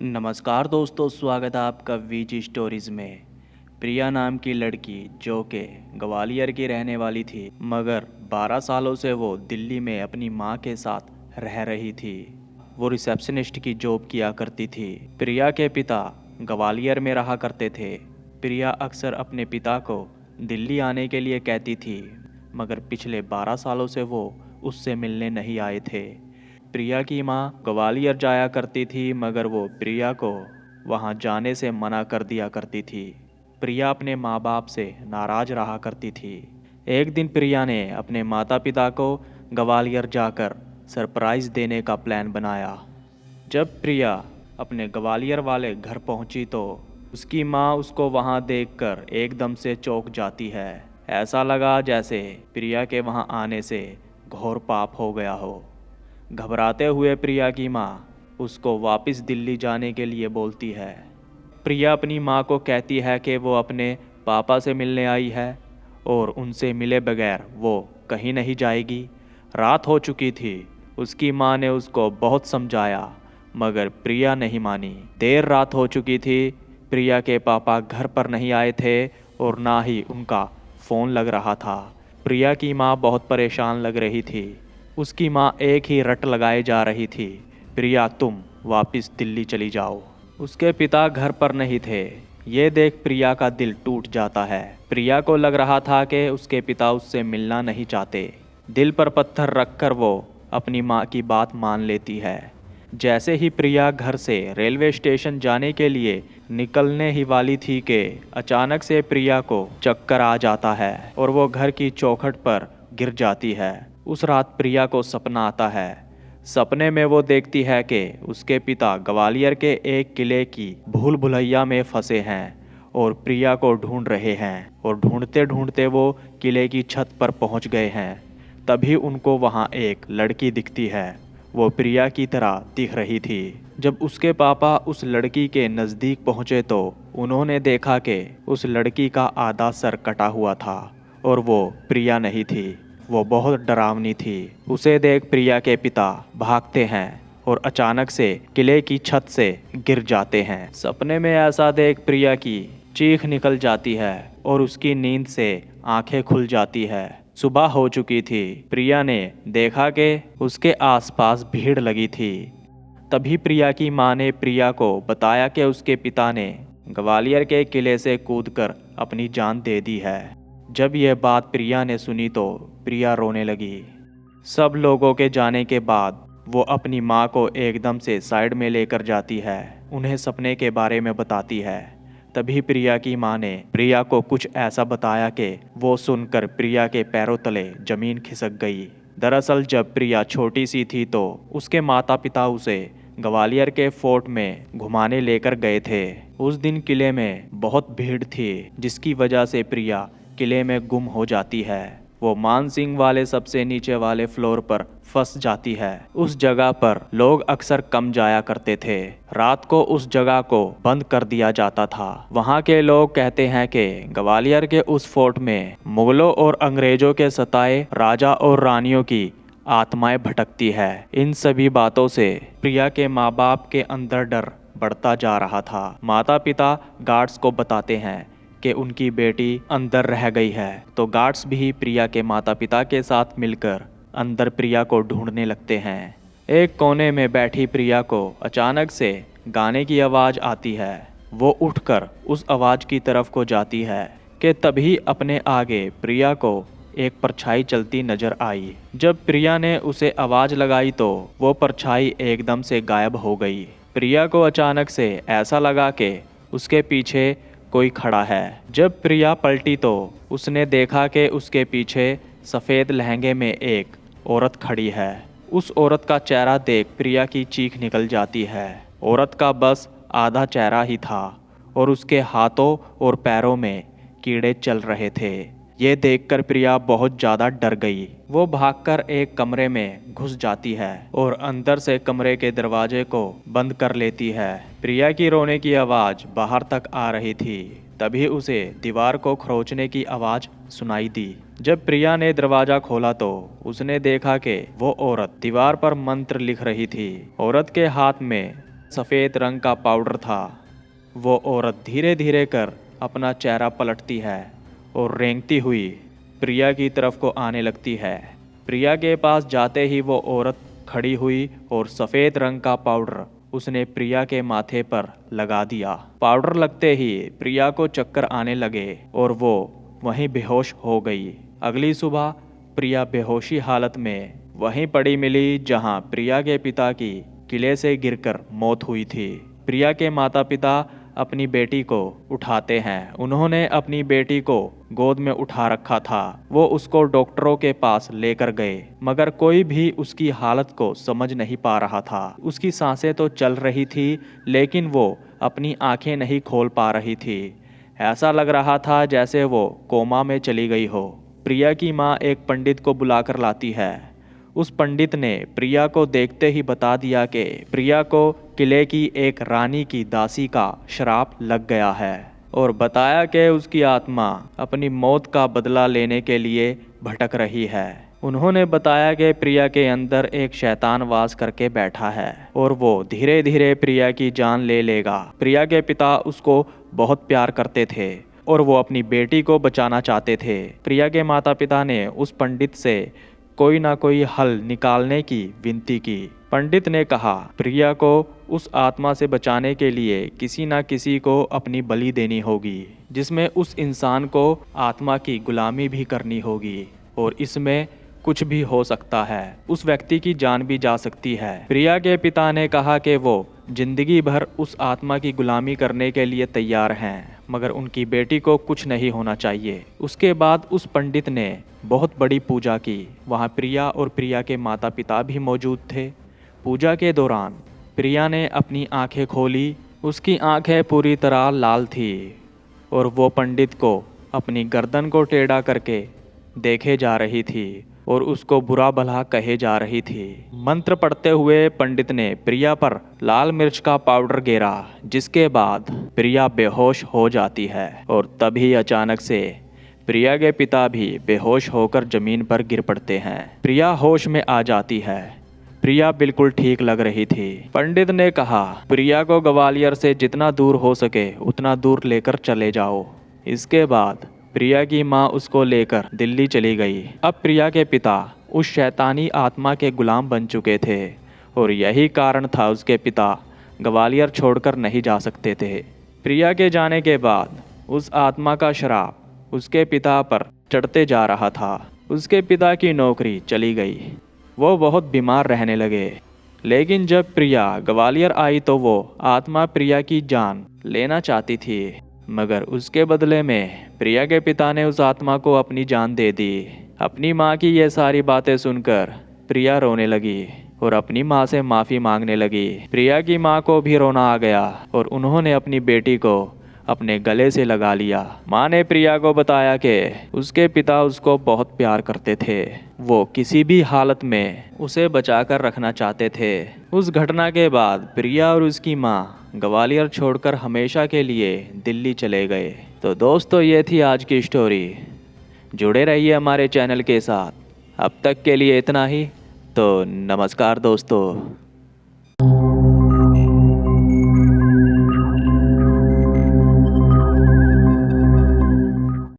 नमस्कार दोस्तों, स्वागत है आपका वीजी स्टोरीज में। प्रिया नाम की लड़की जो कि ग्वालियर की रहने वाली थी, मगर 12 सालों से वो दिल्ली में अपनी माँ के साथ रह रही थी। वो रिसेप्शनिस्ट की जॉब किया करती थी। प्रिया के पिता ग्वालियर में रहा करते थे। प्रिया अक्सर अपने पिता को दिल्ली आने के लिए कहती थी, मगर पिछले 12 सालों से वो उससे मिलने नहीं आए थे। प्रिया की माँ ग्वालियर जाया करती थी, मगर वो प्रिया को वहाँ जाने से मना कर दिया करती थी। प्रिया अपने माँ बाप से नाराज़ रहा करती थी। एक दिन प्रिया ने अपने माता पिता को ग्वालियर जाकर सरप्राइज़ देने का प्लान बनाया। जब प्रिया अपने ग्वालियर वाले घर पहुंची तो उसकी माँ उसको वहां देखकर एकदम से चौंक जाती है। ऐसा लगा जैसे प्रिया के वहां आने से घोर पाप हो गया हो। घबराते हुए प्रिया की माँ उसको वापस दिल्ली जाने के लिए बोलती है। प्रिया अपनी माँ को कहती है कि वो अपने पापा से मिलने आई है और उनसे मिले बगैर वो कहीं नहीं जाएगी। रात हो चुकी थी। उसकी माँ ने उसको बहुत समझाया, मगर प्रिया नहीं मानी। देर रात हो चुकी थी। प्रिया के पापा घर पर नहीं आए थे और ना ही उनका फ़ोन लग रहा था। प्रिया की माँ बहुत परेशान लग रही थी। उसकी माँ एक ही रट लगाए जा रही थी, प्रिया तुम वापस दिल्ली चली जाओ। उसके पिता घर पर नहीं थे। ये देख प्रिया का दिल टूट जाता है। प्रिया को लग रहा था कि उसके पिता उससे मिलना नहीं चाहते। दिल पर पत्थर रखकर वो अपनी माँ की बात मान लेती है। जैसे ही प्रिया घर से रेलवे स्टेशन जाने के लिए निकलने ही वाली थी कि अचानक से प्रिया को चक्कर आ जाता है और वो घर की चौखट पर गिर जाती है। उस रात प्रिया को सपना आता है। सपने में वो देखती है कि उसके पिता ग्वालियर के एक किले की भूल भुलैया में फंसे हैं और प्रिया को ढूंढ रहे हैं। और ढूंढते ढूंढते वो किले की छत पर पहुंच गए हैं। तभी उनको वहां एक लड़की दिखती है। वो प्रिया की तरह दिख रही थी। जब उसके पापा उस लड़की के नज़दीक पहुंचे तो उन्होंने देखा कि उस लड़की का आधा सर कटा हुआ था और वो प्रिया नहीं थी। वो बहुत डरावनी थी। उसे देख प्रिया के पिता भागते हैं और अचानक से किले की छत से गिर जाते हैं। सपने में ऐसा देख प्रिया की चीख निकल जाती है और उसकी नींद से आंखें खुल जाती है। सुबह हो चुकी थी। प्रिया ने देखा कि उसके आसपास भीड़ लगी थी। तभी प्रिया की माँ ने प्रिया को बताया कि उसके पिता ने ग्वालियर के किले से कूदकर अपनी जान दे दी है। जब यह बात प्रिया ने सुनी तो प्रिया रोने लगी। सब लोगों के जाने के बाद वो अपनी माँ को एकदम से साइड में लेकर जाती है, उन्हें सपने के बारे में बताती है। तभी प्रिया की माँ ने प्रिया को कुछ ऐसा बताया कि वो सुनकर प्रिया के पैरों तले जमीन खिसक गई। दरअसल जब प्रिया छोटी सी थी तो उसके माता पिता उसे ग्वालियर के फोर्ट में घुमाने लेकर गए थे। उस दिन किले में बहुत भीड़ थी, जिसकी वजह से प्रिया किले में गुम हो जाती है। वो मानसिंह वाले सबसे नीचे वाले फ्लोर पर फंस जाती है। उस जगह पर लोग अक्सर कम जाया करते थे। रात को उस जगह को बंद कर दिया जाता था। वहाँ के लोग कहते हैं कि ग्वालियर के उस फोर्ट में मुगलों और अंग्रेजों के सताए राजा और रानियों की आत्माएं भटकती है। इन सभी बातों से प्रिया के माँ बाप के अंदर डर बढ़ता जा रहा था। माता पिता गार्ड्स को बताते हैं कि उनकी बेटी अंदर रह गई है, तो गार्ड्स भी प्रिया के माता पिता के साथ मिलकर अंदर प्रिया को ढूंढने लगते हैं। एक कोने में बैठी प्रिया को अचानक से गाने की आवाज़ आती है। वो उठकर उस आवाज़ की तरफ को जाती है कि तभी अपने आगे प्रिया को एक परछाई चलती नजर आई। जब प्रिया ने उसे आवाज़ लगाई तो वो परछाई एकदम से गायब हो गई। प्रिया को अचानक से ऐसा लगा कि उसके पीछे कोई खड़ा है। जब प्रिया पलटी तो उसने देखा कि उसके पीछे सफ़ेद लहंगे में एक औरत खड़ी है। उस औरत का चेहरा देख प्रिया की चीख निकल जाती है। औरत का बस आधा चेहरा ही था और उसके हाथों और पैरों में कीड़े चल रहे थे। ये देखकर प्रिया बहुत ज़्यादा डर गई। वो भागकर एक कमरे में घुस जाती है और अंदर से कमरे के दरवाजे को बंद कर लेती है। प्रिया की रोने की आवाज़ बाहर तक आ रही थी। तभी उसे दीवार को खरोंचने की आवाज़ सुनाई दी। जब प्रिया ने दरवाज़ा खोला तो उसने देखा कि वो औरत दीवार पर मंत्र लिख रही थी। औरत के हाथ में सफ़ेद रंग का पाउडर था। वो औरत धीरे धीरे कर अपना चेहरा पलटती है और रेंगती हुई प्रिया की तरफ को आने लगती है। प्रिया के पास जाते ही वो औरत खड़ी हुई और सफ़ेद रंग का पाउडर उसने प्रिया के माथे पर लगा दिया। पाउडर लगते ही प्रिया को चक्कर आने लगे और वो वहीं बेहोश हो गई। अगली सुबह प्रिया बेहोशी हालत में वहीं पड़ी मिली जहां प्रिया के पिता की किले से गिरकर मौत हुई थी। प्रिया के माता पिता अपनी बेटी को उठाते हैं। उन्होंने अपनी बेटी को गोद में उठा रखा था। वो उसको डॉक्टरों के पास लेकर गए, मगर कोई भी उसकी हालत को समझ नहीं पा रहा था। उसकी सांसें तो चल रही थी, लेकिन वो अपनी आंखें नहीं खोल पा रही थी। ऐसा लग रहा था जैसे वो कोमा में चली गई हो। प्रिया की माँ एक पंडित को बुलाकर लाती है। उस पंडित ने प्रिया को देखते ही बता दिया कि प्रिया को किले की एक रानी की दासी का श्राप लग गया है और बताया कि उसकी आत्मा अपनी मौत का बदला लेने के लिए भटक रही है। उन्होंने बताया कि प्रिया के अंदर एक शैतान वास करके बैठा है और वो धीरे धीरे प्रिया की जान ले लेगा। प्रिया के पिता उसको बहुत प्यार करते थे और वो अपनी बेटी को बचाना चाहते थे। प्रिया के माता पिता ने उस पंडित से कोई ना कोई हल निकालने की विनती की। पंडित ने कहा, प्रिया को उस आत्मा से बचाने के लिए किसी ना किसी को अपनी बलि देनी होगी, जिसमें उस इंसान को आत्मा की गुलामी भी करनी होगी और इसमें कुछ भी हो सकता है। उस व्यक्ति की जान भी जा सकती है। प्रिया के पिता ने कहा कि वो जिंदगी भर उस आत्मा की गुलामी करने के लिए तैयार हैं, मगर उनकी बेटी को कुछ नहीं होना चाहिए। उसके बाद उस पंडित ने बहुत बड़ी पूजा की। वहाँ प्रिया और प्रिया के माता पिता भी मौजूद थे। पूजा के दौरान प्रिया ने अपनी आंखें खोली। उसकी आंखें पूरी तरह लाल थी और वो पंडित को अपनी गर्दन को टेढ़ा करके देखे जा रही थी और उसको बुरा भला कहे जा रही थी। मंत्र पढ़ते हुए पंडित ने प्रिया पर लाल मिर्च का पाउडर गिरा, जिसके बाद प्रिया बेहोश हो जाती है और तभी अचानक से प्रिया के पिता भी बेहोश होकर जमीन पर गिर पड़ते हैं। प्रिया होश में आ जाती है। प्रिया बिल्कुल ठीक लग रही थी। पंडित ने कहा, प्रिया को ग्वालियर से जितना दूर हो सके उतना दूर लेकर चले जाओ। इसके बाद प्रिया की माँ उसको लेकर दिल्ली चली गई। अब प्रिया के पिता उस शैतानी आत्मा के गुलाम बन चुके थे और यही कारण था उसके पिता ग्वालियर छोड़कर नहीं जा सकते थे। प्रिया के जाने के बाद उस आत्मा का श्राप उसके पिता पर चढ़ते जा रहा था। उसके पिता की नौकरी चली गई। वो बहुत बीमार रहने लगे। लेकिन जब प्रिया ग्वालियर आई तो वो आत्मा प्रिया की जान लेना चाहती थी, मगर उसके बदले में प्रिया के पिता ने उस आत्मा को अपनी जान दे दी। अपनी माँ की ये सारी बातें सुनकर प्रिया रोने लगी और अपनी माँ से माफ़ी मांगने लगी। प्रिया की माँ को भी रोना आ गया और उन्होंने अपनी बेटी को अपने गले से लगा लिया। माँ ने प्रिया को बताया कि उसके पिता उसको बहुत प्यार करते थे। वो किसी भी हालत में उसे बचाकर रखना चाहते थे। उस घटना के बाद प्रिया और उसकी माँ ग्वालियर छोड़कर हमेशा के लिए दिल्ली चले गए। तो दोस्तों, ये थी आज की स्टोरी। जुड़े रहिए हमारे चैनल के साथ। अब तक के लिए इतना ही। तो नमस्कार दोस्तों।